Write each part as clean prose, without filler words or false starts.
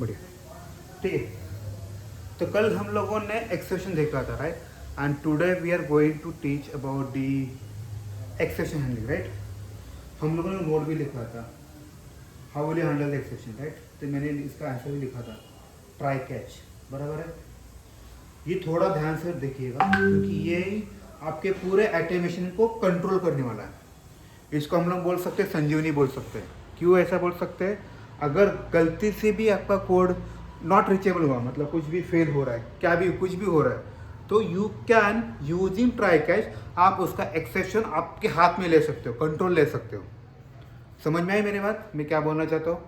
बढ़िया, ठीक है। तो कल हम लोगों ने एक्सेप्शन देखा था, right, and today we are going to teach about the exception handling, right. हम लोगों ने नोट भी लिखा था, how will you handle the exception, right. तो मैंने इसका आंसर भी लिखा था, ट्राई कैच, बराबर है। ये थोड़ा ध्यान से देखिएगा क्योंकि ये आपके पूरे एटेमेशन को कंट्रोल करने वाला है। इसको हम लोग बोल सकते हैं संजीवनी बोल सकते हैं। क्यों ऐसा बोल सकते हैं? अगर गलती से भी आपका कोड नॉट रीचेबल हुआ, मतलब कुछ भी फेल हो रहा है, क्या भी कुछ भी हो रहा है, तो you can using try catch आप उसका एक्सेप्शन आपके हाथ में ले सकते हो, कंट्रोल ले सकते हो। समझ में आई मेरी बात, मैं क्या बोलना चाहता हूँ?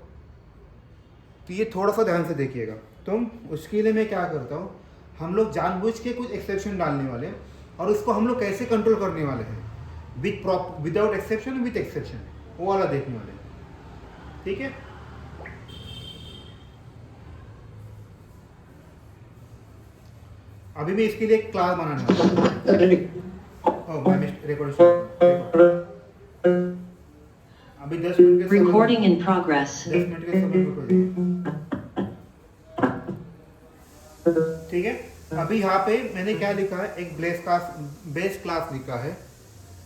तो ये थोड़ा सा ध्यान से देखिएगा। तो उसके लिए मैं क्या करता हूँ, हम लोग जानबूझ के कुछ एक्सेप्शन डालने वाले हैं और उसको हम लोग कैसे कंट्रोल करने वाले हैं, विदाउट एक्सेप्शन विथ एक्सेप्शन, वो वाला देखने वाले हैं, ठीक है। अभी मैं इसके लिए एक क्लास बनाने वाला हूँ। अभी 10 मिनट के रिकॉर्डिंग इन प्रोग्रेस, 10 मिनट के समय रुको दीजिए, ठीक है। अभी यहाँ पे मैंने क्या लिखा है, एक बेस क्लास लिखा है,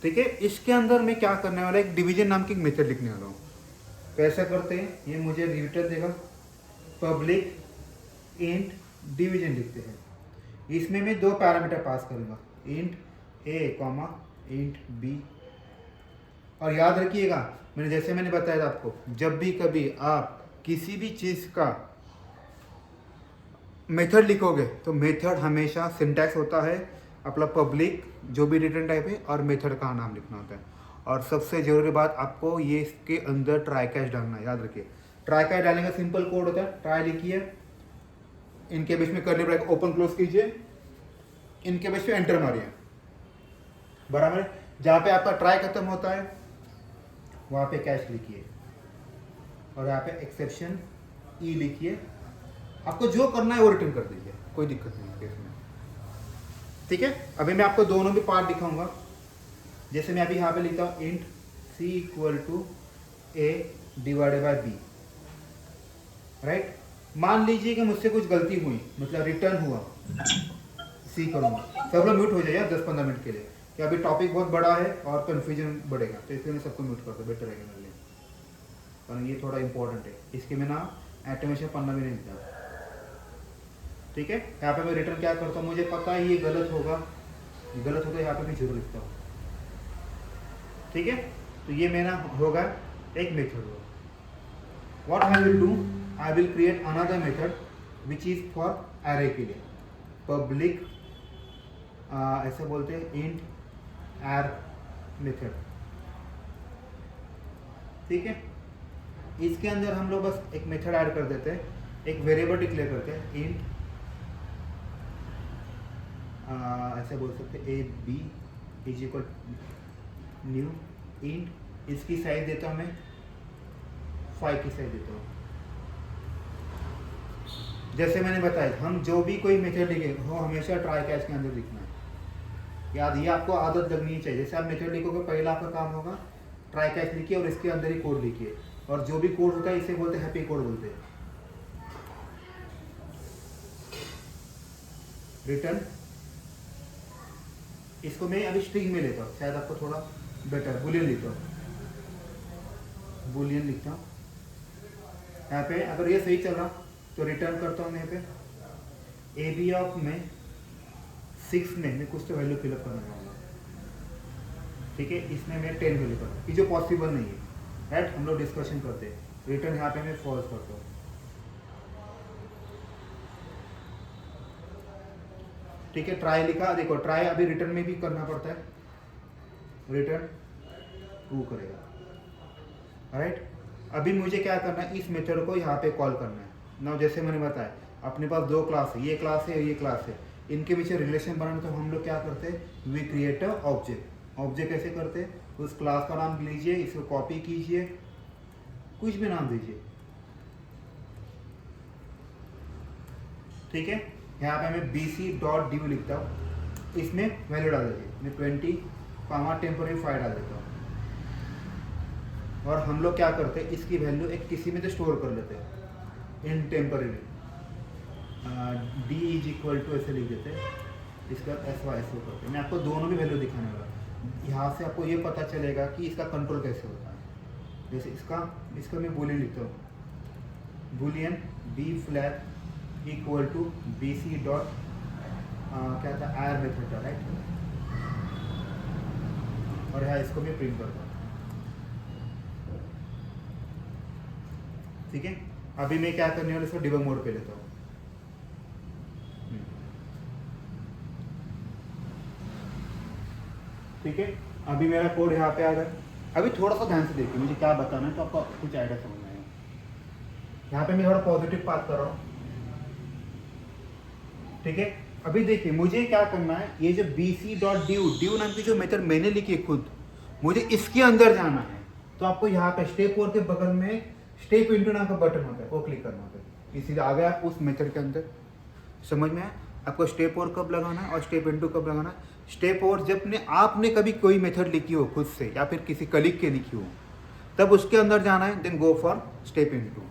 ठीक है। इसके अंदर मैं क्या करने वाला, एक डिवीजन नाम की एक मेथड लिखने वाला हूँ। कैसे करते हैं, ये मुझे रिटर्न देगा, पब्लिक इंट डिवीजन लिखते हैं। इसमें मैं 2 पैरामीटर पास करूंगा, इंट ए कॉमा इंट बी। और याद रखिएगा, मैंने बताया था आपको, जब भी कभी आप किसी भी चीज़ का मेथड लिखोगे तो मेथड हमेशा सिंटैक्स होता है अपना पब्लिक जो भी रिटर्न टाइप है, और मेथड का नाम लिखना होता है। और सबसे ज़रूरी बात, आपको ये इसके अंदर ट्राई कैच डालना है, याद रखिए। ट्राई कैच डालने का सिंपल कोड होता है, ट्राई लिखिए, इनके बीच में कर्ली ब्रैकेट ओपन क्लोज कीजिए, इनके बीच में एंटर मारिए, बराबर है। जहाँ पे आपका ट्राई खत्म होता है वहाँ पे कैच लिखिए, और यहाँ पे एक्सेप्शन ई लिखिए। आपको जो करना है वो रिटर्न कर दीजिए, कोई दिक्कत नहीं है इसमें, ठीक है। अभी मैं आपको दोनों भी पार्ट दिखाऊंगा। जैसे मैं अभी यहाँ पे लिखता हूँ int c equal to a divided by b, right. मान लीजिए कि मुझसे कुछ गलती हुई, मतलब रिटर्न हुआ, सी करूँगा। सब लोग म्यूट हो जाइए 10-15 मिनट के लिए, कि अभी टॉपिक बहुत बड़ा है और कन्फ्यूजन बढ़ेगा, तो इसलिए मैं सबको म्यूट करता हूँ, बेटर रहेगा मेरे लिए, कारण ये थोड़ा इंपॉर्टेंट है। इसके में ना एटोमेशन पढ़ना भी नहीं मिलता, ठीक है। यहाँ पे मैं रिटर्न क्या करता हूँ, मुझे पता है ये गलत होगा, यहाँ पे मैं जरूर लिखता हूँ, ठीक है। तो ये मेरा होगा एक मेथड होगा। What I will do, I will create another method which is for array के लिए, पब्लिक ऐसे बोलते हैं इंट एयर मेथड, ठीक है। इसके अंदर हम लोग बस एक मेथड ऐड कर देते हैं, एक वेरिएबल डिक्लेयर करते हैं, इंट ऐसे बोल सकते हैं a b is equal new int, इसकी साइज देता हूँ मैं 5 की साइज देता हूँ। जैसे मैंने बताया, हम जो भी कोई मेथड लिखे वो हमेशा ट्राई कैच के अंदर लिखना है, याद, ये आपको आदत लगनी चाहिए। जैसे आप मेथड लिखोगे, पहला आपका काम होगा ट्राई कैच लिखिए और इसके अंदर ही कोड लिखिए, और जो भी कोड होता है इसे बोलते हैं हैप्पी कोड बोलते हैं। रिटर्न, इसको मैं अभी स्ट्रिंग में लेता हूँ, शायद आपको थोड़ा बेटर, बुलियन लिखता हूँ, बुलियन लिखता हूँ। यहाँ पे अगर ये सही चल रहा तो रिटर्न करता हूँ। यहाँ पे ए बी ऑफ में 6 में मैं कुछ तो वैल्यू फिलअप करने वाला हूँ, ठीक है। इसमें मैं 10 वैल्यू करता हूँ, जो पॉसिबल नहीं है, राइट। हम लोग डिस्कशन करते हैं। रिटर्न यहाँ पे मैं फॉल्स करता हूँ, ठीक है। ट्राई लिखा, देखो ट्राई अभी रिटर्न में भी करना पड़ता है, रिटर्न ट्रू करेगा, राइट। अभी मुझे क्या करना है, इस मेथड को यहाँ पे कॉल करना है ना। जैसे मैंने बताया, अपने पास 2 क्लास है, ये क्लास है और ये क्लास है, इनके बीच रिलेशन बनाने तो हम लोग क्या करते हैं, we create a object. Object कैसे करते हैं, उस क्लास का नाम लीजिए, इसको कॉपी कीजिए, कुछ भी नाम दीजिए, ठीक है। यहाँ पे मैं bc.div लिखता हूँ, इसमें वैल्यू डाल दीजिए, मैं 20 टेम्पोररी 5 डाल देता हूँ। और हम लोग क्या करते हैं, इसकी वैल्यू एक किसी में तो स्टोर कर लेते हैं, in temporary D is equal to ऐसे लिख देते हैं, इसका एस वाई एस करते हैं। मैं आपको दोनों भी वैल्यू दिखाने वाला, यहाँ से आपको ये पता चलेगा कि इसका कंट्रोल कैसे होता है। जैसे इसका मैं बूलियन लिखता हूँ, Boolean b flag equal to b c dot क्या था आर मेथड का, राइट। और यहाँ इसको मैं प्रिंट करता हूँ, ठीक है। अभी मैं क्या करने वाला, इसको डिबग मोड पे लेता हूँ। ठीक है, अभी मेरा कोड यहाँ पे आ गया। अभी थोड़ा सा ध्यान से देखिए, मुझे क्या बताना है तो आपको कुछ आइडिया समझ में आएगा। यहाँ पे मैं थोड़ा पॉजिटिव बात कर रहा हूँ, ठीक है। अभी देखिए मुझे क्या करना है, ये जो bc.due नाम की जो मेथड मैंने लिखी है खुद, मुझे इसके अंदर जाना है। तो आपको यहाँ पे स्टेप 4 के बगल में स्टेप इनटू नाम का बटन होता है, वो क्लिक करना होता है। इसीलिए आ गया आप उस मेथड के अंदर। समझ में आया आपको स्टेप 4 कब लगाना है और स्टेप इनटू कब लगाना है। स्टेप 4 जब आपने कभी कोई मेथड लिखी हो खुद से या फिर किसी कलीग के लिखी हो, तब उसके अंदर जाना है, then go for step into.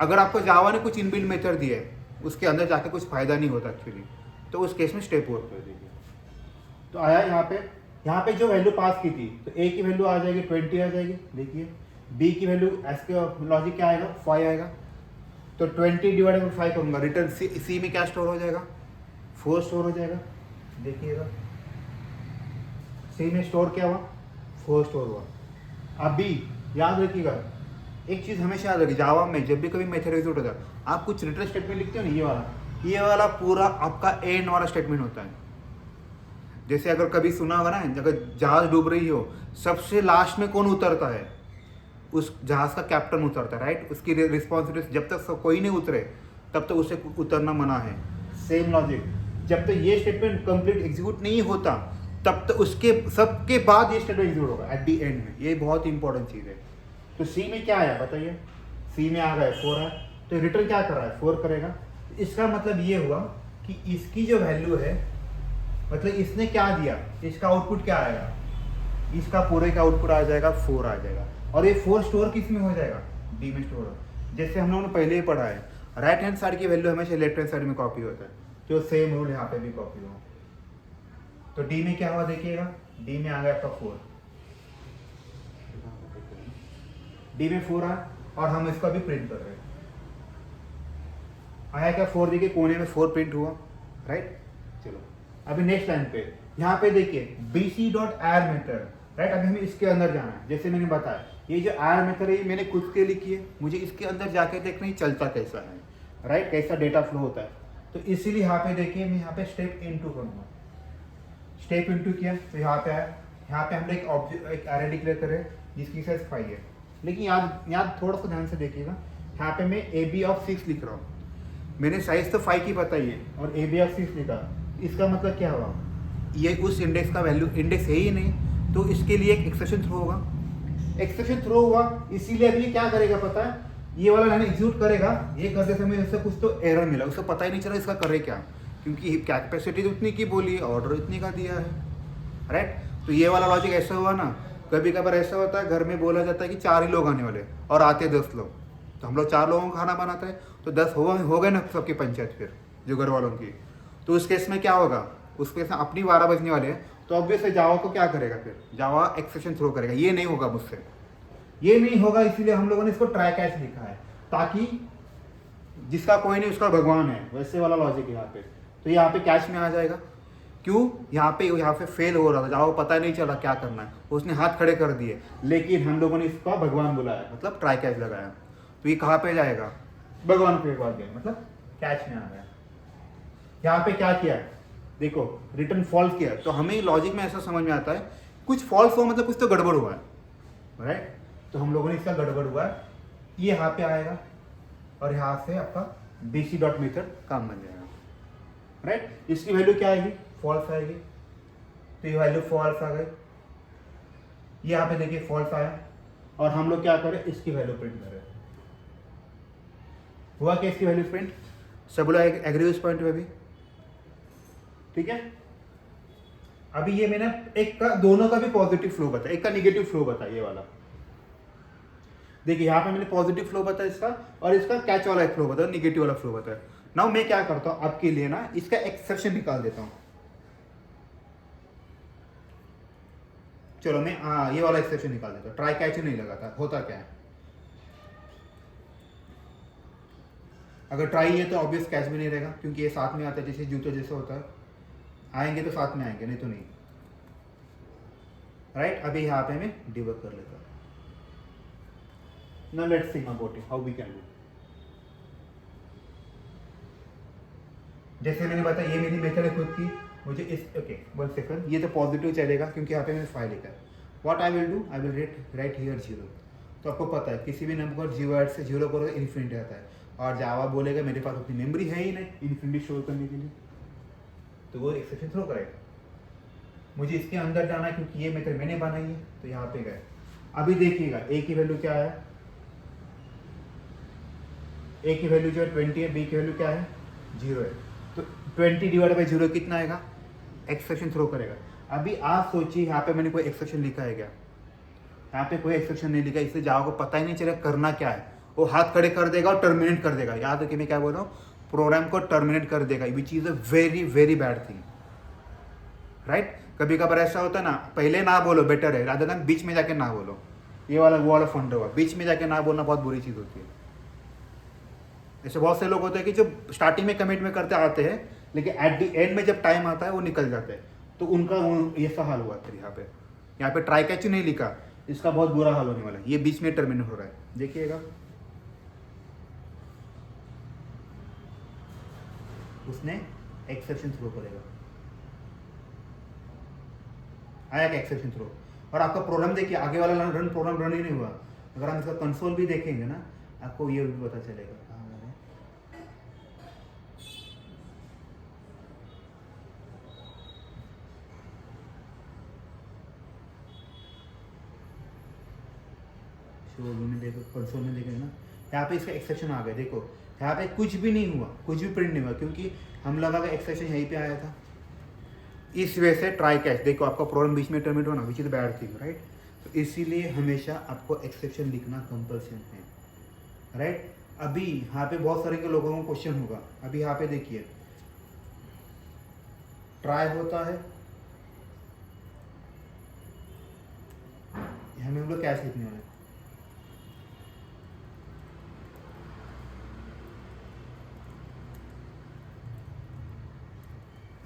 अगर आपको जावा ने कुछ इनबिल्ट मेथड दिया है, उसके अंदर जाके कुछ फायदा नहीं होता एक्चुअली, तो उस केस में स्टेप 4 कर दीजिए। तो आया यहाँ पे जो वैल्यू पास की थी, तो ए की वैल्यू आ जाएगी 20 आ जाएगी। देखिए बी की वैल्यू एस के लॉजिक क्या आएगा 5 आएगा, तो 20 डिवाइडेड बाई 5 करूँगा, रिटर्न सी में क्या स्टोर हो जाएगा 4 स्टोर हो जाएगा। देखिएगा सी में स्टोर क्या हुआ 4 स्टोर हुआ। अभी याद रखिएगा एक चीज़ हमेशा याद रखिए, जावा में जब भी कभी मेथड एग्जीक्यूट होता है, आप कुछ रिटर्न स्टेटमेंट लिखते हो ना, ये वाला पूरा आपका एंड वाला स्टेटमेंट होता है। जैसे अगर कभी सुना होगा ना, अगर जहाज डूब रही हो, सबसे लास्ट में कौन उतरता है, उस जहाज का कैप्टन उतरता है, राइट। उसकी रिस्पॉन्सिबिलिटी, जब तक कोई नहीं उतरे तब तक उसे उतरना मना है। सेम लॉजिक, जब तक ये स्टेटमेंट कंप्लीट एग्जीक्यूट नहीं होता तब तक उसके सबके बाद ये स्टेटमेंट एग्जीक्यूट होगा एट दी एंड में। ये बहुत इंपॉर्टेंट चीज़ है। तो सी में क्या आया बताइए, सी में आ गया 4 है, तो रिटर्न क्या कर रहा है 4 करेगा। इसका मतलब ये हुआ कि इसकी जो वैल्यू है, मतलब इसने क्या दिया, इसका आउटपुट क्या आएगा, इसका पूरे का आउटपुट आ जाएगा 4 आ जाएगा। और ये 4 स्टोर किस में हो जाएगा, डी में स्टोर हो। जैसे हम लोगों ने पहले ही पढ़ा है, राइट हैंड साइड की वैल्यू हमेशा लेफ्ट हैंड साइड में कॉपी होता है, जो सेम रूल यहाँ पे भी कॉपी हो। तो डी में क्या हुआ देखिएगा, डी में आ गया आपका 4, डी में 4 आया और हम इसको अभी प्रिंट कर रहे हैं। आया क्या 4, देखिए कोने में 4 प्रिंट हुआ, राइट। चलो अभी नेक्स्ट लाइन पे, यहाँ पे देखिए bc.add मेथड, राइट। अभी हमें इसके अंदर जाना है। जैसे मैंने बताया ये जो add मेथड है, ये मैंने खुद के लिखी है, मुझे इसके अंदर जाके देखना ही चलता कैसा है, राइट, कैसा डेटा फ्लो होता है। तो इसीलिए यहाँ पे देखिए मैं यहाँ पे स्टेप इनटू करूँगा। स्टेप इनटू किया तो यहाँ पे आया, यहाँ पे हमने एक ऑब्जेक्ट एक एरे डिक्लेयर करे जिसकी साइज 5 है। लेकिन याद थोड़ा सा ध्यान से देखिएगा, यहाँ पे मैं ए बी ऑफ 6 लिख रहा हूँ। मैंने साइज तो 5 की बताई है और ए बी ऑफ 6 लिखा, इसका मतलब क्या हुआ, ये उस इंडेक्स का वैल्यू इंडेक्स है ही नहीं, तो इसके लिए एक एक्सेप्शन थ्रो होगा। एक्सेप्शन थ्रो हुआ, इसीलिए अभी क्या करेगा पता है, ये वाला लाइन एग्जीक्यूट करेगा, ये करते समय उससे कुछ तो एरर मिला, उसको पता ही नहीं चला इसका करे क्या, क्योंकि कैपेसिटी तो उतनी की बोली है, ऑर्डर इतनी का दिया है, राइट। तो ये वाला लॉजिक ऐसा हुआ ना, कभी कभार ऐसा होता है घर में बोला जाता है कि 4 ही लोग आने वाले और आते 10 लोग, तो हम लोग 4 लोगों का खाना बनाते हैं, तो 10 हो गए ना सबकी पंचायत फिर जो घर वालों की। तो उस केस में क्या होगा, उस केस में अपनी 12 बजने वाले हैं, तो ऑब्वियसली जावा को क्या करेगा फिर, जावा एक्सेप्शन थ्रो करेगा। ये नहीं होगा मुझसे, ये नहीं होगा, इसीलिए हम लोगों ने इसको ट्राई कैच लिखा है, ताकि जिसका कोई नहीं उसका भगवान है, वैसे वाला लॉजिक है यहाँ पे। तो यहाँ पे कैच में आ जाएगा। क्यों, यहाँ पे फेल हो रहा था, जावा पता नहीं चला क्या करना है, उसने हाथ खड़े कर दिए, लेकिन हम लोगों ने इसका भगवान बुलाया, मतलब ट्राई कैच लगाया। तो ये कहाँ पे जाएगा, भगवान पे बात गया, मतलब कैच में आ गया। यहाँ पे क्या किया, देखो रिटर्न फॉल्स किया, तो हमें लॉजिक में ऐसा समझ में आता है कुछ फॉल्स हुआ, मतलब कुछ तो गड़बड़ हुआ है, राइट। तो हम लोगों ने इसका गड़बड़ हुआ है, ये यहाँ पे आएगा और यहाँ से आपका bc डॉट मेथड काम बन जाएगा, राइट। इसकी वैल्यू क्या आएगी, फॉल्स आएगी, तो ये वैल्यू फॉल्स आ गई। यहाँ पे देखिए फॉल्स आया और हम लोग क्या करें, इसकी वैल्यू प्रिंट करें। हुआ क्या, इसकी वैल्यू प्रिंट, सब लोग एग्री उस पॉइंट पे भी, ठीक है। अभी ये मैंने एक का दोनों का भी पॉजिटिव फ्लो बताया, एक का निगेटिव फ्लो बताया, ये वाला। देखिए यहाँ पे मैंने पॉजिटिव फ्लो बताया इसका, और इसका कैच वाला फ्लो बताया, निगेटिव वाला फ्लो बताया। नाउ मैं क्या करता हूँ आपके लिए ना, इसका एक्सेप्शन निकाल देता हूँ। चलो मैं ये वाला एक्सेप्शन निकाल देता हूँ। ट्राई कैच नहीं लगा था, होता क्या है, अगर ट्राई है तो ऑब्वियस कैच भी नहीं रहेगा, क्योंकि ये साथ में आता है, जैसे जूते जैसे होता है, आएंगे तो साथ में आएंगे, नहीं तो नहीं। राइट, अभी यहाँ पे मैं डिबग कर लेता हूँ। Now let's see about it, how we can do. जैसे मैंने बताया ये मेरी मेथड है खुद की, मुझे इस ओके 1 सेकंड, ये तो पॉजिटिव चलेगा क्योंकि यहाँ पे मैंने फाइल लिखा है। What I will do, I will write here 0। तो आपको पता है किसी भी नंबर को 0 से 0 करोगे इन्फिनिटी आता है, और जावा बोलेगा मेरे पास उतनी मेमोरी है ही नहीं इन्फिनिटी शो करने के लिए, तो वो एक्सेप्शन थ्रो करेगा। मुझे इसके अंदर जाना है क्योंकि ये मेथड मैंने बनाई है, तो यहाँ पे गए। अभी देखिएगा ए की वैल्यू क्या है, ए की वैल्यू जो है 20 है, बी की वैल्यू क्या है 0 है, तो 20 डिवाइड बाई 0 कितना आएगा, एक्सेप्शन थ्रो करेगा। अभी आप सोचिए यहाँ पे मैंने कोई एक्सेप्शन लिखा है क्या, यहाँ पे कोई एक्सेप्शन नहीं लिखा, इससे जावा को पता ही नहीं चलेगा करना क्या है, वो हाथ खड़े कर देगा और टर्मिनेट कर देगा। याद रखिए मैं क्या बोल रहा हूँ, प्रोग्राम को टर्मिनेट कर देगा, which is a very very bad thing. Right, कभी कभार ऐसा होता है ना, पहले ना बोलो बेटर है, रादर देन बीच में जाके ना बोलो, ये वाला वो वाला फंड होगा, बीच में जाके ना बोलना बहुत बुरी चीज़ होती है। ऐसे बहुत से लोग होते हैं कि जो स्टार्टिंग में कमिट में करते आते हैं, लेकिन एट द एंड में जब टाइम आता है वो निकल जाते हैं, तो उनका ये सा हाल हुआ फिर यहाँ पे ट्राई कैच नहीं लिखा, इसका बहुत बुरा हाल होने वाला है, ये बीच में टर्मिनेट हो रहा है, देखिएगा उसने एक्सेप्शन थ्रो करेगा, आया क्या एक्सेप्शन थ्रो, और आपका प्रोग्राम देखिए आगे वाला प्रोग्राम रन ही नहीं हुआ। अगर हम इसका कंसोल भी देखेंगे ना, आपको ये भी पता चलेगा। में देखो, कंसोल में देखेंगे ना, यहाँ पे इसका एक्सेप्शन आ गया, देखो यहाँ पे कुछ भी नहीं हुआ, कुछ भी प्रिंट नहीं हुआ, क्योंकि हम लगा का एक्सेप्शन यहीं पे आया था। इस वजह से ट्राई कैच, देखो आपका प्रोग्राम बीच में टर्मिनेट होना which is bad thing, right. तो इसीलिए हमेशा आपको एक्सेप्शन लिखना कंपल्सन है, राइट। अभी यहाँ पे बहुत सारे के लोगों को क्वेश्चन होगा, अभी यहाँ पे देखिए ट्राई होता है, हमें हम लोग कैच लिखने वाले,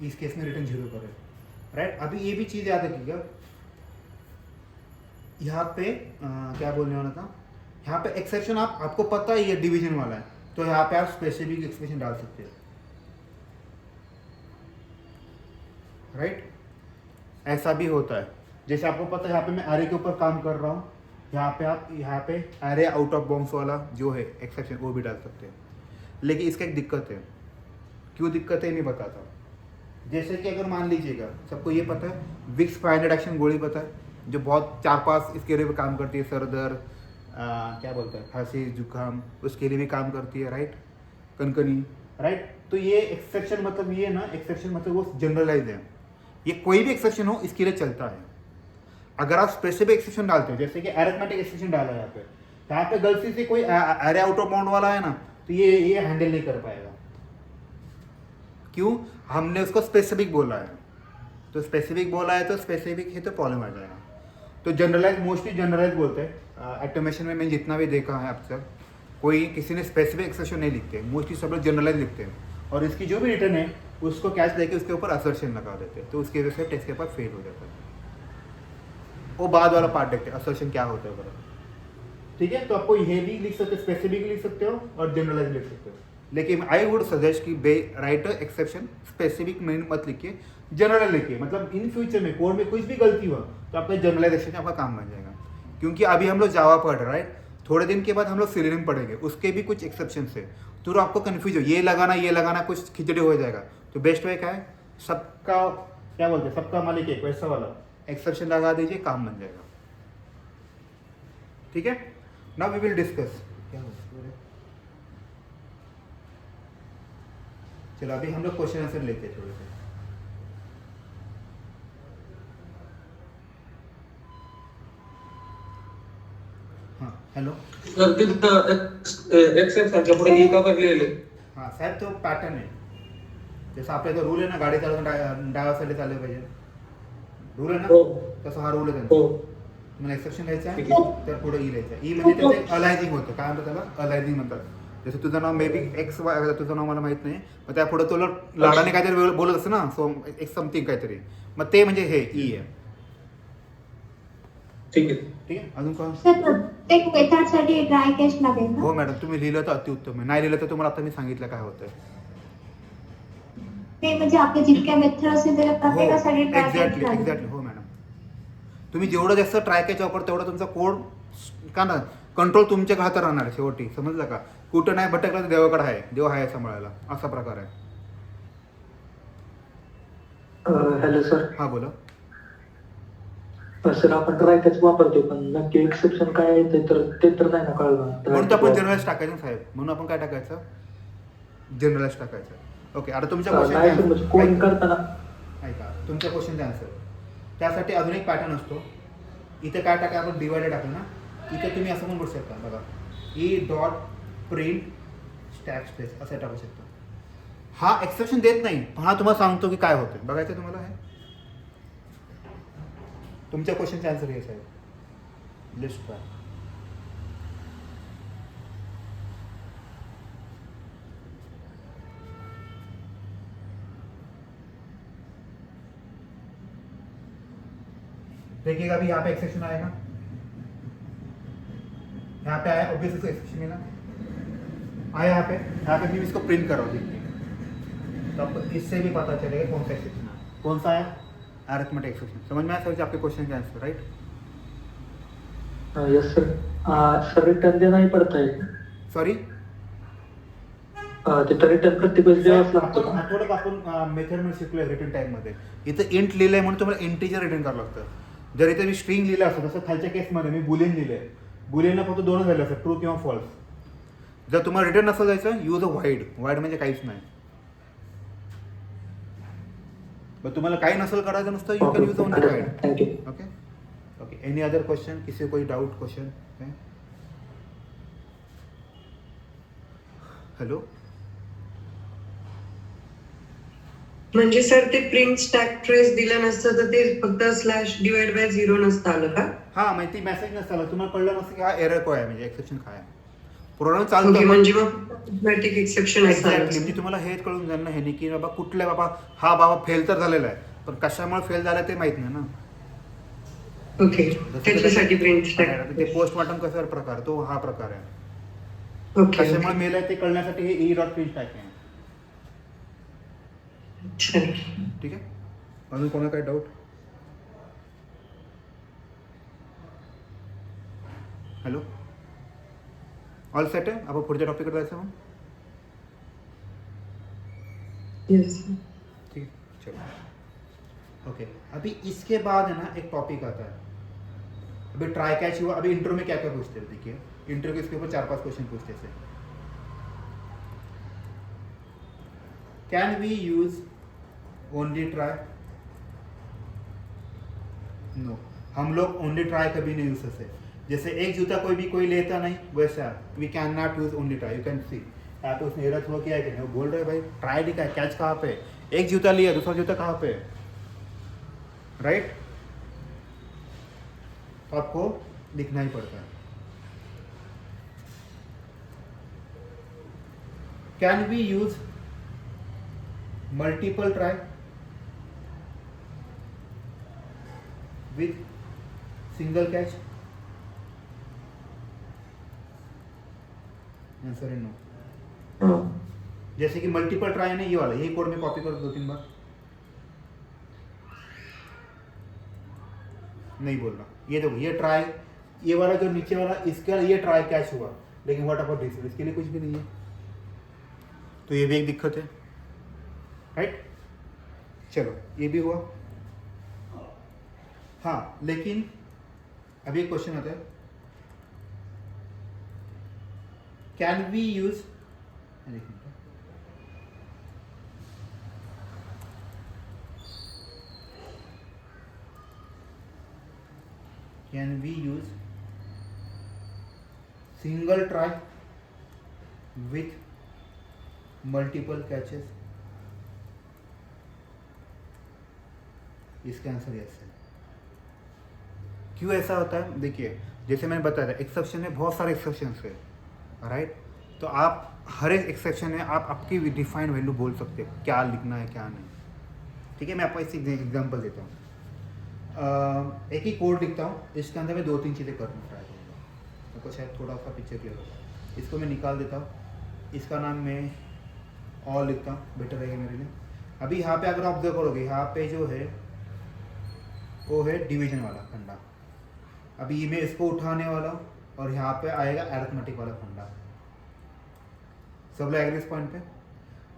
इस केस में रिटर्न 0 करें, राइट। अभी ये भी चीज़ याद रखिएगा, यहाँ पे क्या बोलने वाला था, यहाँ पे एक्सेप्शन आपको पता है ये डिवीजन वाला है, तो यहाँ पे आप स्पेसिफिक एक्सप्रेशन डाल सकते हैं, राइट। ऐसा भी होता है, जैसे आपको पता है यहाँ पे मैं एरे के ऊपर काम कर रहा हूँ, यहाँ पे आप यहाँ पे एरे आउट ऑफ बाउंड्स वाला जो है एक्सेप्शन वो भी डाल सकते हैं। लेकिन इसका एक दिक्कत है, क्यों दिक्कत है नहीं बताता। जैसे कि अगर मान लीजिएगा, सबको ये पता है विक्स 500 एक्शन गोली पता है, जो बहुत 4-5 इसके लिए भी काम करती है, सर दर्द क्या बोलते हैं, खांसी जुकाम, उसके लिए भी काम करती है, राइट, कनकनी, राइट। तो ये एक्सेप्शन मतलब ये ना, एक्सेप्शन मतलब वो जनरलाइज है, ये कोई भी एक्सेप्शन हो इसके लिए चलता है। अगर आप स्पेसिफिक एक्सेप्शन डालते हो, जैसे कि अरिथमेटिक एक्सेप्शन डाला है यहाँ पे गलती से कोई एरे आउट ऑफ बाउंड वाला है ना, तो ये हैंडल नहीं कर पाएगा, क्यों, हमने उसको स्पेसिफिक बोला है, तो स्पेसिफिक बोला है तो स्पेसिफिक है तो प्रॉब्लम आ जाएगा। तो जनरलाइज, मोस्टली जनरलाइज बोलते हैं, ऑटोमेशन में मैंने जितना भी देखा है अब तक, कोई किसी ने स्पेसिफिक एक्सेप्शन नहीं लिखते, मोस्टली सब लोग जनरलाइज लिखते हैं, और इसकी जो भी रिटर्न है उसको कैच लेके उसके ऊपर असर्शन लगा देते हैं, तो उसकी वजह से टेस्ट पेपर फेल हो जाता है। वो बाद वाला पार्ट देखते हैं असर्शन क्या होता है बड़ा, ठीक है। तो आपको ये भी लिख सकते हो, स्पेसिफिक लिख सकते हो और जनरलाइज लिख सकते हो, लेकिन आई वुड सजेस्ट कि राइट एक्सेप्शन, स्पेसिफिक में मत लिखिए, जनरल लिखिए, मतलब इन फ्यूचर में कोड में कुछ भी गलती हुआ तो आपका जनरलाइजेशन आपका काम बन जाएगा। क्योंकि अभी हम लोग जावा पढ़ रहे हैं, राइट, थोड़े दिन के बाद हम लोग सिलेनियम पढ़ेंगे, उसके भी कुछ एक्सेप्शन है, तो आपको कन्फ्यूज हो, ये लगाना कुछ खिचड़ी हो जाएगा। तो बेस्ट वे क्या है, सबका क्या बोलते हैं, सबका मालिक एक, वैसा वाला एक्सेप्शन लगा दीजिए, काम बन जाएगा, ठीक है। नाउ वी विल डिस्कस क्या होगा। चलो अभी हम लोग क्वेश्चन आंसर लेते हैं थोड़े से। हाँ, हॅलो. तर तिथं एक्सेप्शनच्या पुढे ई का लिहिले. हां साहेब, तो पॅटर्न आहे. जसं आपल्या इथं रूल आहे ना, गाडी चालवताना डाव्या साईडला चाललं पाहिजे, रूल आहे ना, हो तसा हा रूल आहे हो त्यांचा. तुम्हाला एक्सेप्शन घ्यायचं ठीक आहे आहे. तर पुढे ई लिहायचं. ई म्हणजे त्याचं एक अलायझिंग होतं. काय म्हणतात त्याला? अलायझिंग म्हणतात. जसं तुझं नाव मे बी एक्स वाय, तुझं नाव मला माहीत नाही, मग त्यापुढे तुला लाडाने काहीतरी बोलत असतं ना, सो एक समथिंग काहीतरी, मग ते म्हणजे हे ई आहे. ठीक आहे. ठीक आहे. अजून कोण? सर प्रत्येक मेथडसाठी ट्राय कॅच लागेल हो ना? मॅडम, तुम्ही लिहिलं तर अतिउत्तम आहे. नाही लिहिलं तर तुम्हाला आता मी सांगितलं काय होतं. ते म्हणजे आपले जितक्या मेथड असतील त्याच्या हो प्रत्येकासाठी ट्राय कॅच एक्झॅक्टली लागेल. एक्झॅक्टली, हो मॅडम. तुम्ही जेवढं जास्त ट्राय कॅच वापर तेवढा तुमचा कोड का ना कंट्रोल तुमच्या हातात राहणार आहे शेवटी. समजलं का? कुठं नाही भटकलं तर देवाकडे आहे, देव आहे सांभाळायला, असा प्रकार आहे. Hello sir. हां बोला. सर आपण ट्राय कॅच वापरतो पण नक्की एक्सेप्शन काय येते तर ते तर नाही ना कळलं. म्हणून तर आपण जनरलाइज टाकायचं ना साहेब. म्हणून आपण काय टाकायचं? जनरलाइज टाकायचं. ओके, आता तुमच्या नाही सर म्हणजे कोण क्वेश्चन करताना. ऐका, तुमच्या क्वेश्चनचा आन्सर. त्यासाठी अजून एक पॅटर्न असतो. इथे काय टाका आपण? डिवायडेड टाकलं ना, इथे तुम्ही असं पण बोलू शकता बघा, E dot print stack space असं टाकू शकता. हा एक्सेप्शन देत नाही, पण हा तुम्हाला सांगतो की काय होतं. बघायचं तुम्हाला हे तुमच्या क्वेश्चनचा आन्सर हे साहेब. List try. देखिएगा अभी यहाँ पे एक्सेप्शन आएगा, यहाँ पे आया ऑब्वियसली एक्सेप्शन मिला आया यहाँ पे भी इसको प्रिंट करो देखिए, तो आपको इससे भी पता चलेगा कौन सा एक्सेप्शन आया. कौन सा आया? Arithmetic exception. समझ में आया सर आपके क्वेश्चन का answer? Right. Yes sir. Sir return देना ही पडता है. सॉरी, तिथं रिटर्न प्रत्येक वेळेस द्यावाच लागतो का? थोडं आपण मेथडमध्ये शिकलोय रिटर्न टाईपमध्ये. इथं इंट लिहिलंय म्हणून तुम्हाला इंटिजर रिटर्न करावं लागतं. जर इथे मी स्ट्रिंग लिहिलं असतं, जसं खालच्या केसमध्ये मी बुलियन लिहिलंय, बुलियनला फक्त दोनच झाले असतं, ट्रू किंवा फॉल्स. जर तुम्हाला रिटर्न नसेल जायचं, यूज अ वाईड. वाईड म्हणजे काहीच नाही. बट तुम्हाला काही नसेल करायचं नसतं, you can use only wide. Thank you. Okay okay. Any other question? किसी को कोई डाउट क्वेश्चन? हॅलो. म्हणजे सर ते प्रिंट स्टॅक ट्रेस दिलं नसतं तर ते फक्त स्लॅश डिवाइड बाय 0 नसतं आलं का? हां, म्हणजे ती मेसेज नसताना तुम्हाला कळलं नसतं की हा एरर काय आहे, म्हणजे एक्सेप्शन काय आहे. प्रोग्राम ओके, चालतं म्हणजे मग ऑटोमॅटिक एक्सेप्शन एक्झॅक्टली. असतं. म्हणजे तुम्हाला हेच कळून जाईल ना ह्यानी की बाबा कुठल्या बाबा हा बाबा फेल तर झालेला आहे, पण कशामुळे फेल झाला ते माहित नाही ना. ओके, त्याच्यासाठी प्रिंट ते स्टॅक. पोस्टमॉर्टम कसा प्रकार, तो हा प्रकार आहे. ओके कशामुळे मेल आहे ते कळण्यासाठी हे ई डॉट प्रिंट टाक आहे. अच्छा. ठीक आहे. अजून कोणाला काही डाऊट? हॅलो. ऑल सेट है? आपण पुढच्या टॉपिकवर जायचं मग. येस. ठीक है, चलो. ओके, अभी इसके बाद है ना एक टॉपिक आता है. अभी ट्राई कैच हुआ. अभी इंट्रो में क्या क्या पूछते हैं देखिए. इंट्रो के इसके ऊपर 4-5 क्वेश्चन पूछते हैं. Can we use only try? No, हम लोग ओनली ट्राई कभी नहीं यूज सकते. जैसे एक जूता कोई लेता नहीं, वैसा we can not use only try. You can see यहाँ पे उसने एरर थ्रो किया है कि नहीं. वो बोल रहे भाई ट्राई लिखा है, कैच कहाँ पे? एक जूता लिया, दूसरा जूता कहाँ पे? राइट. तो आपको लिखना ही पड़ता है. Can we use multiple try with single catch? Answer है नो. जैसे कि मल्टीपल ट्राई है ये वाला, यही कोड में कॉपी कर दो 2-3 बार. नहीं बोल रहा. ये देखो, ये ट्राई, ये वाला जो नीचे वाला इसका ये ट्राई कैच हुआ, लेकिन व्हाट अबाउट दिस? इसके लिए कुछ भी नहीं है, तो ये भी एक दिक्कत है. राइट. चलो, ये भी हुआ. हाँ, लेकिन अभी एक क्वेश्चन आता है. Can we use, can we use single try with multiple catches, इसका आंसर यस है। क्यों ऐसा होता है? देखिए, जैसे मैंने बताया था, एक्सेप्शन में बहुत सारे एक्सेप्शन है, राइट? तो आप हर एक एक्सेप्शन में आप आपकी डिफाइंड वैल्यू बोल सकते हो, क्या लिखना है क्या नहीं। ठीक है, मैं आपको इस एग्जांपल देता हूँ। एक ही कोड लिखता हूँ, इसके अंदर मैं 2-3 चीज़ें करना ट्राई करूँगा, तो शायद थोड़ा सा पिक्चर क्लियर होगा। इसको मैं निकाल देता हूँ, इसका नाम मैं ऑल लिखता हूँ, बेटर रहेगा मेरे लिए। अभी यहाँ पे अगर आप ऑब्जर्व करोगे, यहाँ पे जो है वो है डिवीजन वाला फंडा। अभी मैं इसको उठाने वाला हूँ और यहाँ पे आएगा अरिथमेटिक वाला फंडा। सब लोग एग्री इस पॉइंट पे?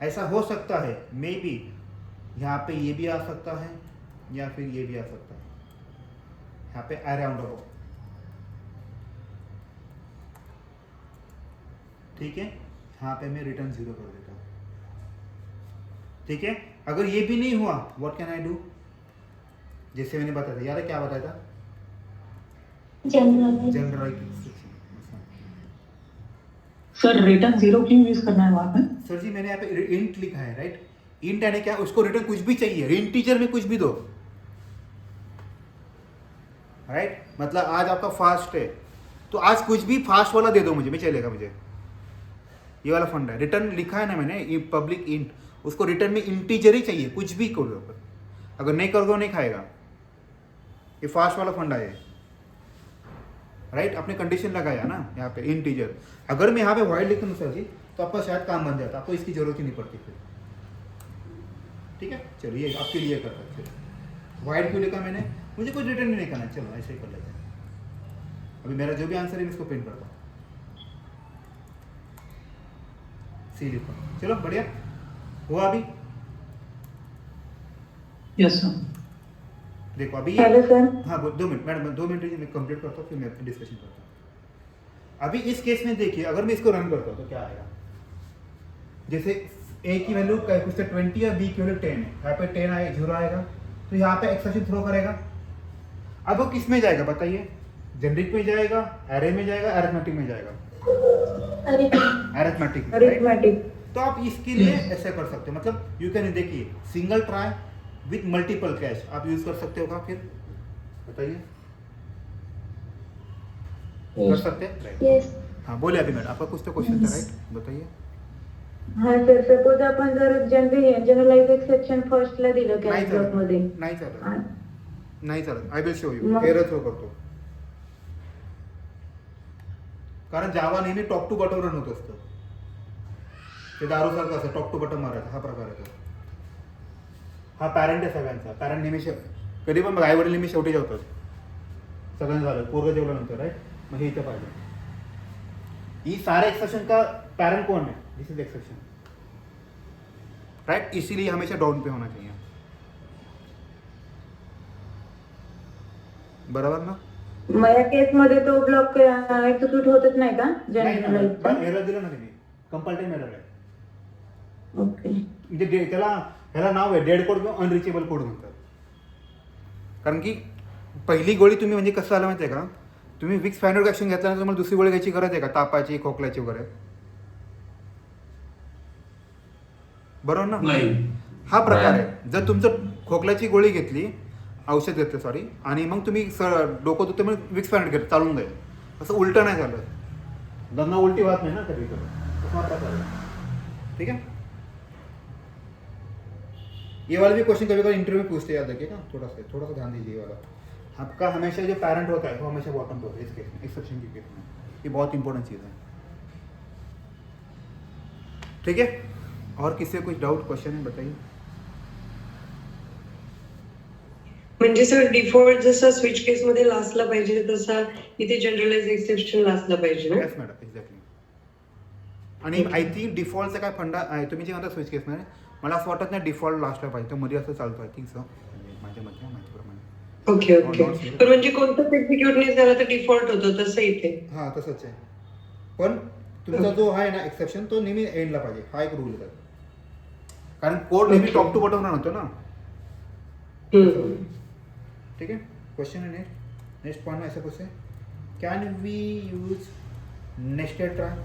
ऐसा हो सकता है मे बी यहाँ पे ये भी आ सकता है या फिर ये भी आ सकता है, यहाँ पे अराउंड अबाउट। ठीक है, यहाँ पे मैं रिटर्न 0 कर देता हूँ। ठीक है, अगर ये भी नहीं हुआ, व्हाट कैन आई डू? जैसे मैंने बताया था, यार क्या बताया था? General general. सर रिटर्न 0 क्यों यूज करना है वहाँ पे? सर जी, मैंने यहाँ पे इंट लिखा है, राइट? इंट यानी क्या? उसको रिटर्न कुछ भी चाहिए, इंटीजर में कुछ भी दो, राइट? मतलब आज आपका फास्ट है, तो आज कुछ भी फास्ट वाला दे दो मुझे, मैं चलेगा मुझे। ये वाला फंड है, रिटर्न लिखा है ना मैंने, पब्लिक इंट, उसको रिटर्न में इंटीजर ही चाहिए, कुछ भी कर दो। अगर नहीं कर दो नहीं खाएगा। ये फास्ट वाला फंडा है, राइट? आपने कंडीशन लगाया ना यहाँ पे इंटीजर। अगर मैं यहाँ पे वाइड लिखता हूँ सर जी, तो आपका शायद काम बन जाता, आपको इसकी जरूरत ही नहीं पड़ती फिर। ठीक है, चलिए आपके लिए करता है। फिर वाइड क्यों लिखा मैंने? मुझे कोई रिटर्न नहीं करना, चलो ऐसे ही कर लेते हैं। अभी मेरा जो भी आंसर है मैं इसको प्रिंट करता हूँ, सी लिखता हूँ। चलो बढ़िया हुआ। अभी यस सर। देखो अभी हेलो सर। हाँ 2 मिनट मैडम, 2 मिनट मैं कंप्लीट करता हूँ, फिर मैं डिस्कशन करता हूँ। अभी इस केस में देखिए, अगर मैं इसको रन करता हूँ तो क्या आएगा? जैसे ए की वैल्यू कुछ 20 और बी की वैल्यू 10 है, यहाँ पे 10 आएगा, 0 आएगा, तो यहाँ पे एक्सेप्शन थ्रो करेगा। अब वो किस में जाएगा बताइए? जेनरिक में जाएगा, एरे में जाएगा, अरिथमेटिक में जाएगा? अरिथमेटिक में, right? अरिथमेटिक। तो आप इसके लिए ऐसे कर सकते हो, मतलब यू कैन, देखिए single try with multiple cash आप यूज कर सकते हो क्या? फिर बताइए, कर सकते हैं, राइट? यस। हाँ बोले अभी मैडम, आपका कुछ तो क्वेश्चन था, राइट? बताइए। हाँ सर, सपोज आपण जर जनरलाइज एक्सेप्शन फर्स्टला दिलं नाही कॅश ब्लॉक मध्ये चालत, नाही चालत, आणि नाही चालत. I will show you. मग? एरर थ्रो करतो, कारण जावा नेहमी टॉप टू बॉटम रन होत असतं. ते दारूसारखं असं टॉप टू बॉटम मारायचा हा प्रकार आहे तो. हा पॅरेंट आहे सगळ्यांचा. पॅरेंट नेहमी कधी पण आई वडील नेहमी शेवटी जेवतात. सगळ्यांना झालं पोरगं जेवल्यानंतर, राईट? मग हे इथं पाहिजे. ये सारे एक्सेप्शन का पैरेंट कौन है? This is exception, right? इसीलिए हमेशा डाउन पे होना चाहिए, बराबर ना? माझ्या केस मध्ये तो ब्लॉक एक्झिक्यूट होतच नाही का जनरलाइजचा? एरर दिलं ना त्यांनी, कंपल्टरी एरर आहे. ओके. म्हणजे ह्याला नाव आहे डेड कोड किंवा अनरिचेबल कोड म्हणतात. कारण की पहिली गोळी तुम्ही म्हणजे कसं आलं माहिती आहे का, तुम्ही विक्स फायनल ॲक्शन घेतल्यानंतर तुम्हाला दुसरी गोळी घ्यायची गरज आहे का? तापाची, खोकल्याची वगैरे, बरोबर ना? हा प्रकार आहे. जर तुमचं खोकल्याची गोळी घेतली, औषध घेतलं सॉरी, आणि मग तुम्ही डोकं दुखतं मग विक्स फायनल घेतलं, चालून जाईल. असं उलटं नाही झालं, गंगा उलटी वाहत नाही ना कधी कधी, हा प्रकार आहे. ठीक है, ये वाला भी क्वेश्चन कभी कभी इंटरव्यू में पूछते, याद रखिएगा. थोड़ा सा ध्यान दीजिए. ये वाला आपका हमेशा जो पैरेंट होता है वो हमेशा बॉटम पे होता है इस केस में, एक्सेप्शन के केस में. ये बहुत इंपॉर्टेंट चीज़ है. ठीक है, और किसी कुछ डाउट क्वेश्चन है बताइए. म्हणजे सर डिफॉल्ट जसा स्विच केस मध्ये लास्टला पाहिजे तसा इथे जनरलाइज एक्सेप्शन लास्टला पाहिजे ना? Yes madam, exactly. आणि आय थिंक डिफॉल्टचा काय फंडा आहे, तुम्ही जे म्हणता स्विच केसमध्ये, मला असं वाटत नाही डिफॉल्ट लास्टला पाहिजे, तो मध्ये असं चालतो. आय थिंक सो, माझ्या माहितीप्रमाणे. Okay okay. पण म्हणजे कोणतं एक्झिक्यूट नाही झाला तर डिफॉल्ट होतो तसं इथे? हां तसंच आहे, पण तुमचा जो आहे ना एक्सेप्शन तो नेहमी एंडला पाहिजे, हा एक रूल आहे. कारण कोड नेहमी टॉप टू बॉटम रन होतो ना. ठीक है, क्वेश्चन है नेक्स्ट पॉइंट में ऐसा कुछ है, can we use nested try,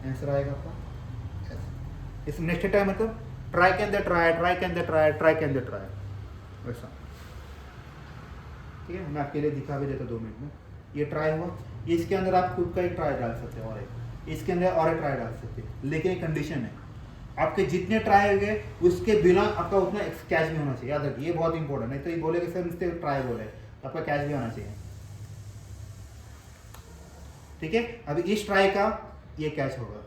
answer आएगा आपका yes। इस नेस्टेड ट्राई मतलब ट्राई के अंदर ट्राई, ट्राई के अंदर ट्राई, ट्राई के अंदर ट्राई, वैसा। ठीक है, मैं आपके लिए दिखा भी देता 2 मिनट में। ये ट्राई हुआ, इसके अंदर आप खुद का एक ट्राई डाल सकते हो और एक, इसके अंदर और एक ट्राई डाल सकते हैं, लेकिन एक कंडीशन है, आपके जितने ट्राई हो गए उसके बिना आपका उतना कैश भी होना चाहिए, याद रखिए, ये बहुत इंपॉर्टेंट है। तो ये बोले कि सर इससे ट्राई बोले तो आपका कैश भी होना चाहिए। ठीक है, अभी इस ट्राई का ये कैश होगा,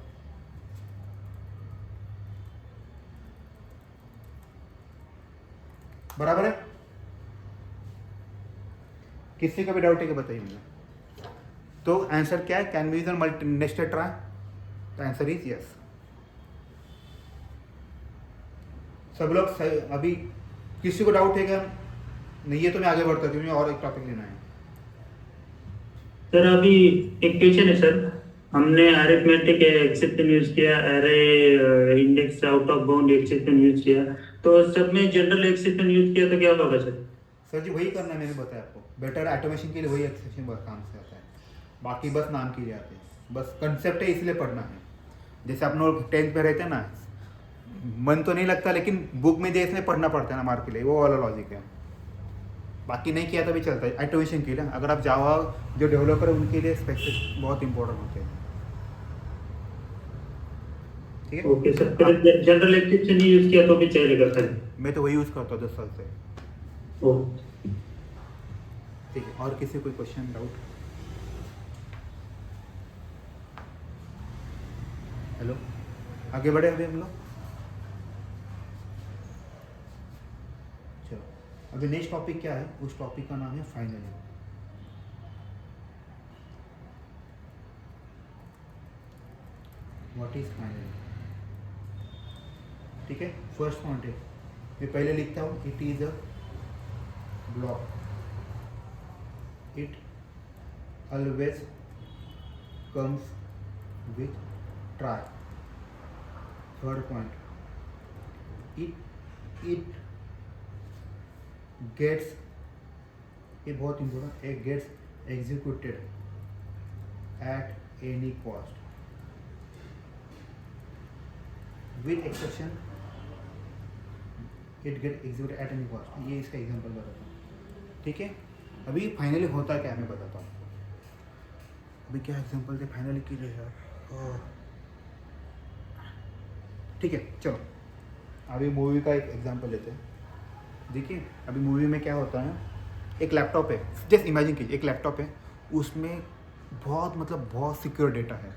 बराबर है। किसी का भी डाउट है कि बताइए मुझे। तो आंसर क्या है, can be used multi nested try, the answer is yes. सब लोग सही, अभी किसी को डाउट है क्या? नहीं है तो मैं आगे बढ़ता हूँ, मुझे और एक टॉपिक लेना है। सर अभी एक क्वेश्चन है सर, हमने अरिथमेटिक एक्सेप्शन यूज किया, अरे index out of bound exception use किया, तो सब में जनरल एक्सेप्शन यूज किया तो क्या होगा सर? सर जी वही करना है, मैंने बताया आपको, बेटर ऑटोमेशन के लिए वही एक्सेप्शन काम से आता है, बाकी बस नाम के लिए आते हैं, बस कंसेप्ट है इसलिए पढ़ना है। जैसे आप लोग 10th में रहते हैं ना, मन तो नहीं लगता लेकिन बुक में जैसे पढ़ना पड़ता है ना मार्क के लिए, वो वाला लॉजिक है। बाकी नहीं किया तो भी चलता है ऑटोमेशन के लिए। अगर आप जावा जो डेवलपर है उनके लिए स्पेसिफिक बहुत इंपॉर्टेंट होते हैं। ठीक है, ओके सर, फिर जनरल एक्सेप्शन ही यूज किया तो भी चलेगा सर? मैं तो वही यूज़ करता हूँ 10 साल से। ओ ठीक है, और किसी कोई क्वेश्चन डाउट? हेलो, आगे बढ़े अभी हम लोग। चलो, अभी नेक्स्ट टॉपिक क्या है, उस टॉपिक का नाम है फाइनली। What is finally? ठीक है, फर्स्ट पॉइंट है, मैं पहले लिखता हूँ, it is a block, it always comes with try। third point, it gets, ये बहुत important, it gets executed at any cost with exception, it get executed at any cost। ये इसका एग्जांपल बताता हूँ। ठीक है, अभी फाइनली होता है क्या मैं बताता हूँ। अभी क्या एग्जांपल थे फाइनली के लिए यार। ठीक है, चलो अभी मूवी का एक एग्जांपल लेते हैं। देखिए, अभी मूवी में क्या होता है, एक लैपटॉप है, जस्ट इमेजिन कीजिए एक लैपटॉप है, उसमें बहुत मतलब बहुत सिक्योर डेटा है।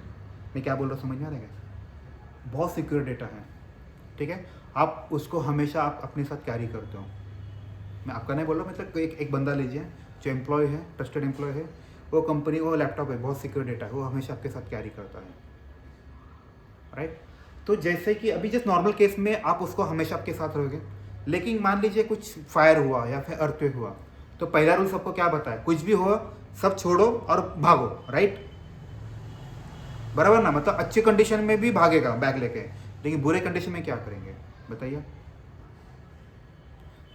मैं क्या बोल रहा हूँ समझ में आ रहा है क्या? बहुत सिक्योर डेटा है। ठीक है, आप उसको हमेशा आप अपने साथ कैरी करते हो। मैं आपका नहीं बोल रहा, मतलब एक बंदा लीजिए जो एम्प्लॉय है, ट्रस्टेड एम्प्लॉय है, वो कंपनी, वो लैपटॉप है, बहुत सिक्योर डेटा है, वो हमेशा आपके साथ कैरी करता है, राइट। तो जैसे कि अभी जस्ट नॉर्मल केस में आप उसको हमेशा आपके साथ रहोगे, लेकिन मान लीजिए कुछ फायर हुआ या फिर अर्थक्वेक हुआ, तो पहला रूल सबको क्या बताया, कुछ भी हो सब छोड़ो और भागो, राइट, बराबर ना। मतलब अच्छे कंडीशन में भी भागेगा बैग लेके, लेकिन बुरे कंडीशन में क्या करेंगे बताइए?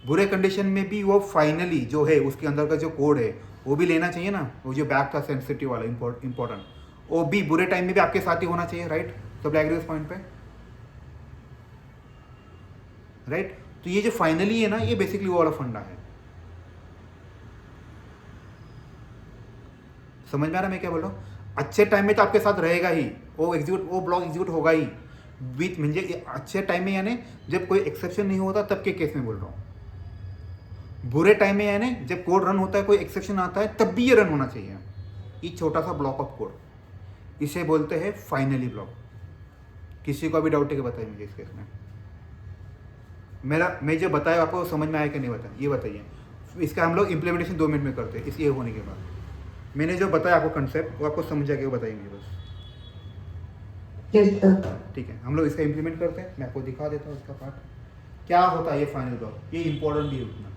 बुरे कंडीशन में भी वो फाइनली जो है उसके अंदर का जो कोड है वो भी लेना चाहिए ना, वो जो बैग था सेंसिटिव वाला इंपॉर्टेंट, वो भी बुरे टाइम में भी आपके साथ ही होना चाहिए, राइट। सब एग्री उस पॉइंट पे, राइट। तो ये जो फाइनली है ना, ये बेसिकली वो वाला फंडा है। समझ में आ रहा है मैं क्या बोल रहा हूँ? अच्छे टाइम में तो आपके साथ रहेगा ही, वो ब्लॉक एग्जीक्यूट होगा ही, विथ म्हणजे अच्छे टाइम में यानी जब कोई एक्सेप्शन नहीं होता तब के केस में बोल रहा हूँ। बुरे टाइम में यानी जब कोड रन होता है, कोई एक्सेप्शन आता है, तब भी ये रन होना चाहिए। ये छोटा सा ब्लॉक ऑफ कोड, इसे बोलते हैं फाइनली ब्लॉक। किसी को भी डाउट है कि बताइए मुझे इस केस में। मैं जो बताया आपको समझ में आया कि नहीं बताया, ये बताइए। इसका हम लोग इम्प्लीमेंटेशन 2 मिनट में करते हैं, इस ये होने के बाद। मैंने जो बताया आपको कंसेप्ट, वो आपको समझ आके वो बताइए मुझे बस। Yes sir. ठीक है, हम लोग इसका इम्प्लीमेंट करते हैं। मैं आपको दिखा देता हूँ इसका पार्ट क्या होता है। ये फाइनल ब्लॉक, ये इंपॉर्टेंट भी है उतना।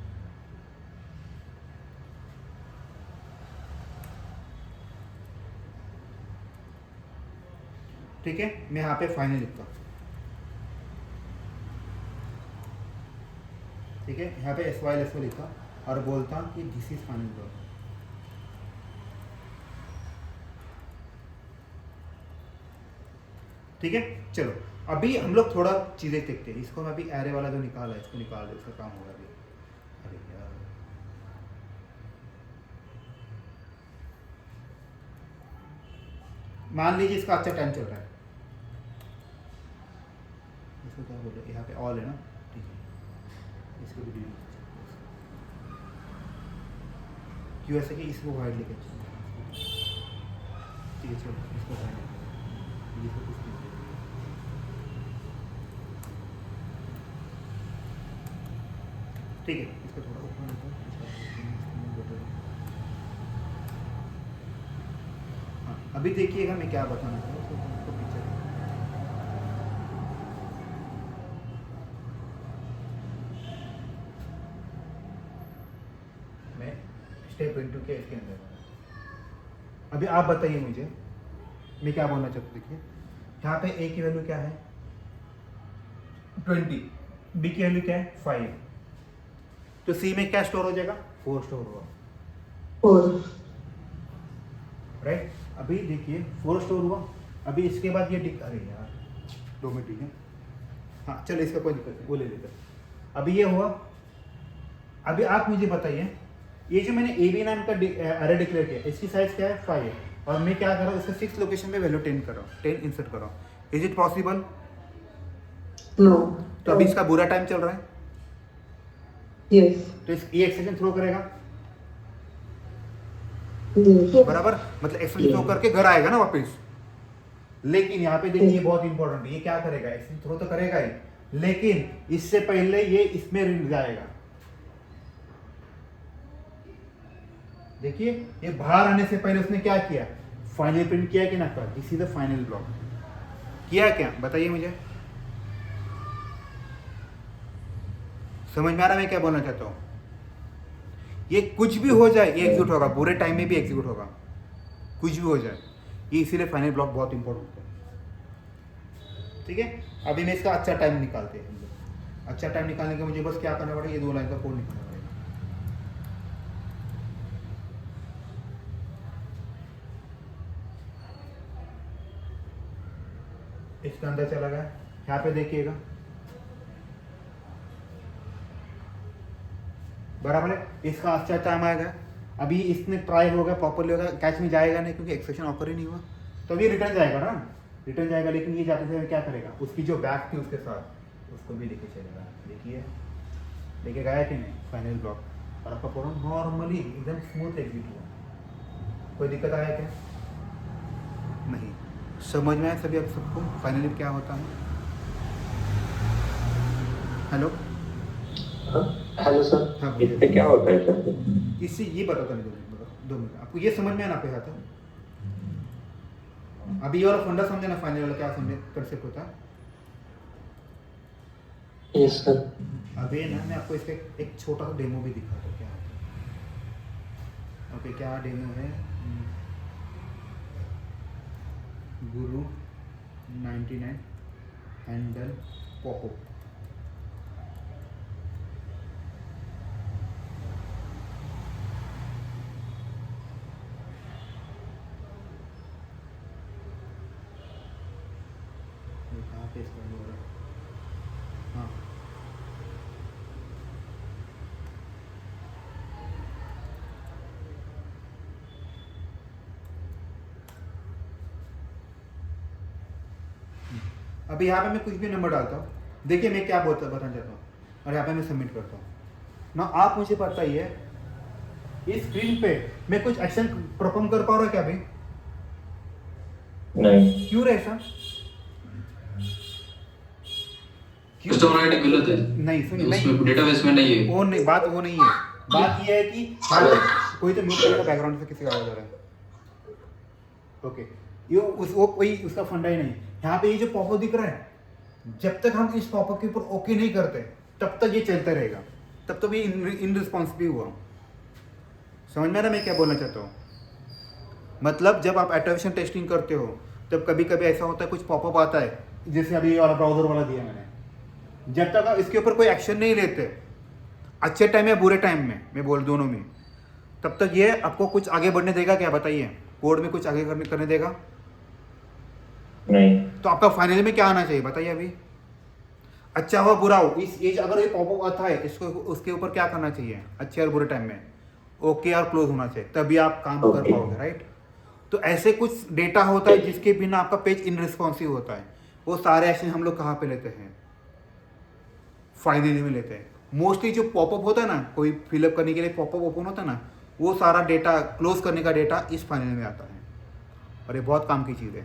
ठीक है, मैं यहाँ पे फाइनल लिखता हूँ। ठीक है, यहाँ पे SYL लिखा और बोलता हूँ कि दिस इज फाइनल ब्लॉक। ठीक है, चलो अभी हम लोग थोड़ा चीज़ें देखते हैं। इसको मैं अभी एरे वाला जो निकाला है इसको निकाल दे, इसका काम होगा अभी। अरे यार, मान लीजिए इसका अच्छा टाइम चल रहा है, इसको क्या बोले, यहाँ पे ऑल है ना, ठीक है, इसको भी डिलीट क्यों ऐसे कि इसको वाइड लेके चलो, ठीक है चलो इसको वाइड लेके, इसको कुछ नहीं, ठीक है, इसको थोड़ा ऊपर लेकर, हाँ अभी देखिएगा मैं क्या बताना चाहूँ, उसको पीछे मैं स्टेप इनटू के इसके अंदर। अभी आप बताइए मुझे मैं क्या बोलना चाहता हूँ। देखिए यहाँ पे ए की वैल्यू क्या है 20, बी की वैल्यू क्या है 5, तो सी में क्या स्टोर हो जाएगा 4 स्टोर होगा, 4 राइट। अभी देखिए 4 स्टोर हुआ, अभी इसके बाद ये अरे यार 2 मिनट, ठीक है, हाँ चलो इसका कोई दिक्कत नहीं, वो ले लेते। अभी ये हुआ, अभी आप मुझे बताइए ये जो मैंने ए बी नाम का अरे डिक्लेयर किया, इसकी साइज क्या है 5 है, और मैं क्या कर रहा हूँ इसका 6 लोकेशन में वैल्यू 10 कर रहा हूँ, 10 इंसर्ट कर रहा हूँ। Is it possible? नो तो अभी इसका बुरा टाइम चल रहा है, यस तो ये एक्सेप्शन थ्रो करेगा बराबर, मतलब एक्सेप्शन थ्रो करके घर आएगा ना वापस। लेकिन यहाँ पे देखिए ये बहुत इंपॉर्टेंट है, ये क्या करेगा एक्सेप्शन थ्रो तो करेगा ही, लेकिन इससे पहले ये इसमें जाएगा। देखिए ये बाहर आने से पहले उसने क्या किया, फाइनल प्रिंट किया कि ना कर, this is the final block, किया क्या बताइए मुझे, समझ में आ रहा है मैं क्या बोलना चाहता हूँ। ये कुछ भी हो जाए ये एग्जीक्यूट होगा, बुरे टाइम में भी एग्जीक्यूट होगा, कुछ भी हो जाए, ये इसीलिए फाइनल ब्लॉक बहुत इंपॉर्टेंट है। ठीक है, अभी मैं इसका अच्छा टाइम निकालते हैं हम लोग। अच्छा टाइम निकालने के मुझे बस क्या करना पड़ेगा, ये 2 लाइन का कोड निकालना पड़ेगा। इसके अंदर चला गया, यहाँ पे देखिएगा बराबर है, इसका अच्छा टाइम आएगा। अभी इसने ट्राई होगा प्रॉपरली होगा, कैच में जाएगा नहीं क्योंकि एक्सेप्शन ऑफर ही नहीं हुआ, तो अभी रिटर्न जाएगा ना, रिटर्न जाएगा, लेकिन ये जाते समय क्या करेगा, उसकी जो बैक थी उसके साथ उसको भी लेके चलेगा। देखिए लेके गया कि नहीं फाइनल ब्लॉक, और आपका प्रोग्राम नॉर्मली एकदम स्मूथ एग्जीक्यूट हुआ। कोई दिक्कत आया क्या? नहीं। समझ में आया सभी आप सबको फाइनली क्या होता है? हेलो हेलो सर, हाँ इससे क्या होता है सर? इससे ये बताता नहीं, 2 मिनट आपको ये समझ में आना पे आता। अभी ये वाला फंडा समझे ना, फाइनल वाला क्या समझे कंसेप्ट होता है। Yes sir. अभी ना मैं आपको इसका एक छोटा सा डेमो भी दिखाता हूँ क्या होता है। ओके क्या डेमो है, गुरु 99 हैंडल पॉपअप। कहाँ पे इसका हो रहा है? हाँ अभी यहाँ पे मैं कुछ भी नंबर डालता हूँ, देखिए मैं क्या बताना चाहता हूँ, और यहाँ पे मैं सबमिट करता हूँ ना। आप मुझे बताइए इस स्क्रीन पे मैं कुछ एक्शन परफॉर्म कर पा रहा हूँ क्या अभी? नहीं। क्यों रे ऐसा? सिस्टम आईडी गलत है, नहीं सुनिए, नहीं उसमें डेटाबेस में नहीं है। वो नहीं, बात वो नहीं है, बात ये है कि कोई तो म्यूट करेगा, बैकग्राउंड से किसी का आवाज आ रहा है। ओके ये वो कोई उसका फंडा ही नहीं। यहाँ पे ये जो पॉपअप दिख रहा है, जब तक हम इस पॉपअप के ऊपर ओके नहीं करते तब तक ये चलता रहेगा, तब तक ये इन रिस्पॉन्सिव हुआ। समझ में आ रहा मैं क्या बोलना चाहता हूँ? मतलब जब आप एट्रिब्यूशन टेस्टिंग करते हो तब कभी कभी ऐसा होता है कुछ पॉपअप आता है, जैसे अभी ये वाला ब्राउजर वाला दिया मैंने, जब तक आप इसके ऊपर कोई एक्शन नहीं लेते, अच्छे टाइम या बुरे टाइम में मैं बोल दोनों में, तब तक ये आपको कुछ आगे बढ़ने देगा क्या बताइए? कोड में कुछ आगे करने देगा? नहीं। तो आपका फाइनल में क्या आना चाहिए बताइए अभी। अच्छा हो बुरा हो, इस ये अगर ये पॉपअप आता है इसको उसके ऊपर क्या करना चाहिए अच्छे और बुरे टाइम में, ओके और क्लोज होना चाहिए, तभी आप काम कर Okay. पाओगे, राइट। तो ऐसे कुछ डेटा होता है जिसके बिना आपका पेज इनरिस्पॉन्सिव होता है, वो सारे एक्शन हम लोग कहाँ पे लेते हैं, फाइनली में लेते हैं। मोस्टली जो पॉपअप होता है ना, कोई फिलअप करने के लिए पॉपअप ओपन होता है ना, वो सारा डेटा क्लोज करने का डेटा इस फाइनल में आता है, और ये बहुत काम की चीज़ है,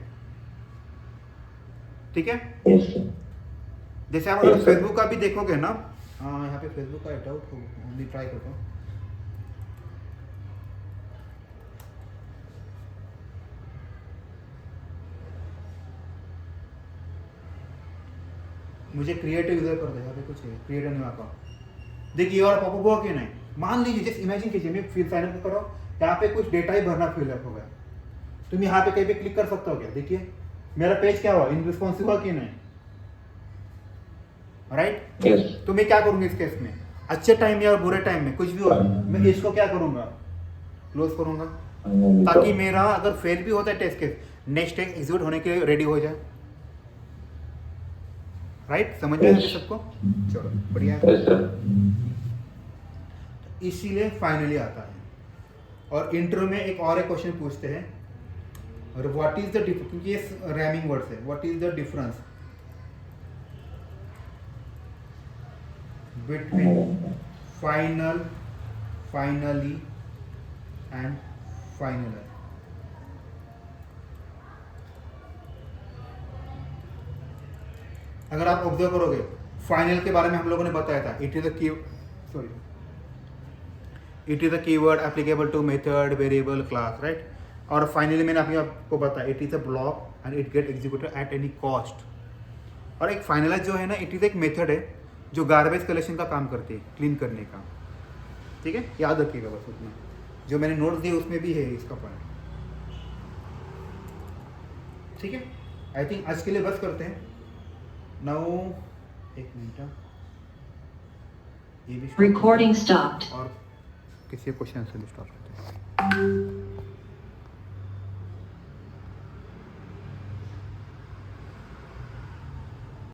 ठीक है। Yes sir. जैसे आप अगर Yes, sir. फेसबुक का भी देखोगे ना, यहाँ पे फेसबुक का डाउट हो, ट्राई करता हूँ। मुझे क्रिएटिव यूजर कर दे, यहाँ पे कुछ है क्रिएटिव नहीं आता। देखिए और पॉपअप हुआ कि नहीं, मान लीजिए जस्ट इमेजिन कीजिए मैं फिर साइन अप करो, यहाँ पे कुछ डेटा ही भरना फिलअप हो गया, तुम यहाँ पे कहीं पे क्लिक कर सकते हो क्या, देखिए मेरा पेज क्या हुआ, इनरिस्पॉन्सिव हुआ कि नहीं, राइट। यस। तो मैं क्या करूंगा इस केस में, अच्छे टाइम या बुरे टाइम में कुछ भी हो, मैं इसको क्या करूंगा, क्लोज करूंगा, ताकि मेरा अगर फेल भी होता है test case, next test execute होने के लिए रेडी हो जाए, राइट। समझ में आया सबको, चलो बढ़िया है। Yes sir. इसीलिए फाइनली आता है। और इंटरव्यू में एक और एक क्वेश्चन पूछते हैं, और व्हाट इज द डिफरेंस, क्योंकि ये रैमिंग वर्ड्स है, what is the difference between final, finally and final. अगर आप ऑब्जर्व करोगे, फाइनल के बारे में हम लोगों ने बताया था, it is a key sorry it is a keyword applicable to method, variable, class, right. और फाइनली मैंने आपको बताया it is a block and it get executed at any cost. और एक फाइनलाइज जो है ना, इट इज एक मेथड है जो गार्बेज कलेक्शन का काम करती है, क्लीन करने का, ठीक है, याद रखिएगा बस उतना। जो मैंने नोट दिए उसमें भी है इसका पॉइंट, ठीक है। आई थिंक आज के लिए बस करते हैं नाउ, एक मिनट, ये भी Recording stopped. और किसी क्वेश्चन से स्टार्ट करते हैं।